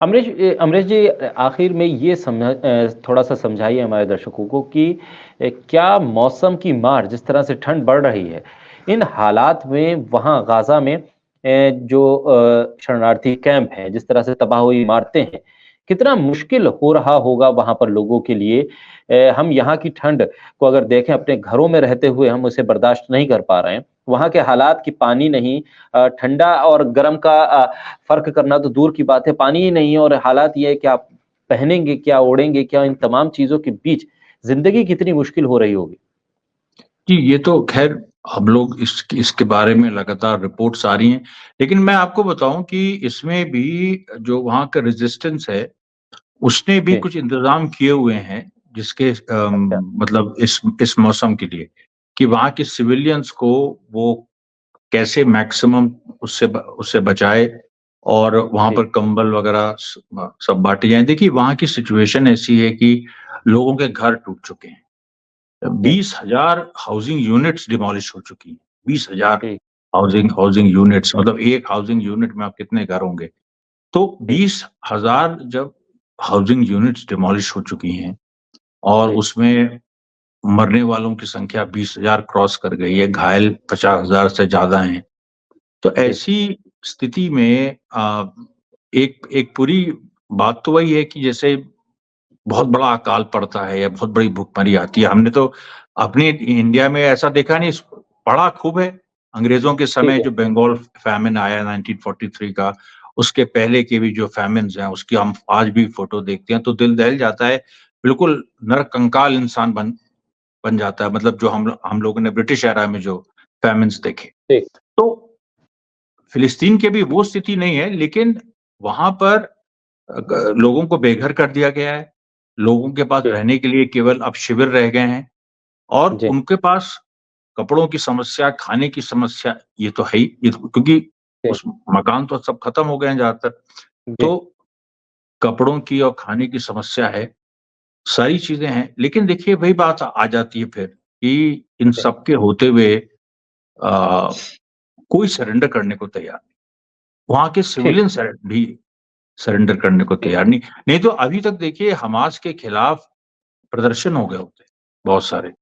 अमरीश जी, आखिर में ये थोड़ा-सा समझाइए हमारे दर्शकों को कि क्या मौसम की मार, जिस तरह से ठंड बढ़ रही है, इन हालात में वहाँ गाज़ा में जो शरणार्थी कैंप हैं, जिस तरह से तबाह हुई इमारतें हैं, कितना मुश्किल हो रहा होगा वहाँ पर लोगों के लिए? हम यहाँ की ठंड को अगर देखें, अपने घरों में रहते हुए हम उसे बर्दाश्त नहीं कर पा रहे हैं। वहाँ के हालात कि पानी नहीं, ठंडा और गर्म का फ़र्क करना तो दूर की बात है, पानी ही नहीं है और हालात ये है कि आप पहनेंगे क्या, ओढ़ेंगे क्या? इन तमाम चीज़ों के बीच ज़िंदगी कितनी मुश्किल हो रही होगी। जी, ये तो ख़ैर हम लोग इसके बारे में लगातार रिपोर्ट्स आ रही हैं। लेकिन मैं आपको बताऊँ कि इसमें भी जो वहाँ का रेज़िस्टेंस है, उसने भी जी, कुछ इंतज़ाम किए हुए हैं, जिसके अच्छा, मतलब इस मौसम के लिए, कि वहाँ के सिविलियंस को वो कैसे मैक्सिमम उससे बचाए और वहाँ जी, पर कंबल वग़ैरह सब बाँटे जाएँ। देखिए, वहाँ की सिचुएशन ऐसी है कि लोगों के घर टूट चुके हैं। जी, 20,000 हाउसिंग यूनिट्स डिमोलिश हो चुकी हैं। 20,000 जी, हाउसिंग हाउसिंग यूनिट्स, मतलब एक हाउसिंग यूनिट में आप कितने घर होंगे? तो जी, 20,000 जब हाउसिंग यूनिट्स डिमोलिश हो चुकी हैं और जी, उसमें मरने वालों की संख्या 20,000 क्रॉस कर गई है, घायल 50,000 से ज़्यादा हैं। तो जी, ऐसी स्थिति में एक एक पूरी बात तो वही है कि जैसे बहुत बड़ा अकाल पड़ता है या बहुत बड़ी भुखमरी आती है। हमने तो अपने इंडिया में ऐसा देखा नहीं, पढ़ा खूब है। अंग्रेज़ों के ठीक समय है, जो बंगाल फ़ैमिन आया 1943 का, उसके पहले के भी जो फ़ैमिन्स हैं, उसकी हम आज भी फ़ोटो देखते हैं तो दिल दहल जाता है। बिल्कुल नरकंकाल इंसान बन बन जाता है, मतलब जो हम लोगों ने ब्रिटिश एरा में जो फ़ैमिन्स देखे। जी, तो फ़िलिस्तीन की भी वो स्थिति नहीं है, लेकिन वहाँ पर लोगों को बेघर कर दिया गया है। लोगों के पास जी, रहने के लिए केवल अब शिविर रह गए हैं और जी, उनके पास कपड़ों की समस्या, खाने की समस्या ये तो है ही, ये तो क्योंकि जी, उस मकान तो सब खत्म हो गए हैं ज़्यादातर। जी, तो कपड़ों की और खाने की समस्या है, सारी चीज़ें हैं। लेकिन देखिए वही बात आ जाती है फिर कि इन जी, सब के होते हुए कोई सरेंडर करने को तैयार नहीं। वहाँ के ठीक, सिविलियन भी सरेंडर करने को जी, तैयार नहीं। नहीं तो अभी तक देखिए हमास के खिलाफ प्रदर्शन हो गए होते, बहुत सारे।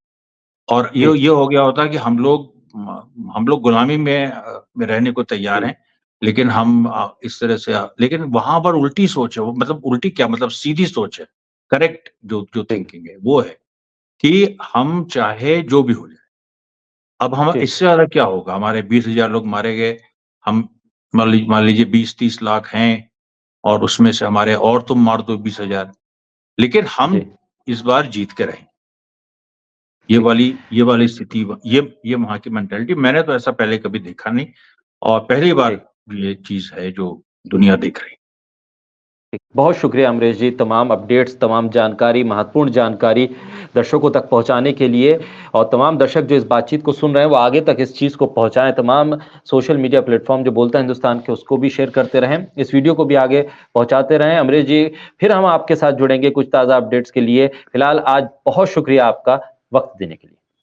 और जी, ये हो गया होता कि हम लोग गुलामी में रहने को तैयार जी, हैं, लेकिन हम इस तरह से लेकिन वहाँ पर उल्टी सोच है, वो मतलब उल्टी क्या मतलब सीधी सोच है, करेक्ट जो जी, थिंकिंग है, वो है कि हम चाहे जो भी हो जाए, अब हम जी, इससे ज़्यादा क्या होगा? हमारे 20,000 लोग मारे गए, हम मान लीजिए 20-30 लाख हैं और उसमें से हमारे और तुम मार दो 20,000, लेकिन हम जी, इस बार जीत के रहेंगे। ठीक। ये वाली स्थिति ये वहाँ की मेंटालिटी मैंने तो ऐसा पहले कभी देखा नहीं और पहली जी, बार ये चीज़ है जो दुनिया देख रही है। ठीक। बहुत शुक्रिया अमरीश जी, तमाम अपडेट्स, तमाम जानकारी, महत्वपूर्ण जानकारी दर्शकों तक पहुँचाने के लिए और तमाम दर्शक जो इस बातचीत को सुन रहे हैं, वो आगे तक इस चीज़ को पहुँचाएँ। तमाम सोशल मीडिया प्लेटफ़ॉर्म जो बोलता है हिंदुस्तान के, उसको भी शेयर करते रहें। इस वीडियो को भी आगे पहुँचाते रहें। अमरीश जी, फिर हम आपके साथ जुड़ेंगे कुछ ताज़ा अपडेट्स के लिए। फिलहाल आज बहुत शुक्रिया आपका वक़्त देने के लिए।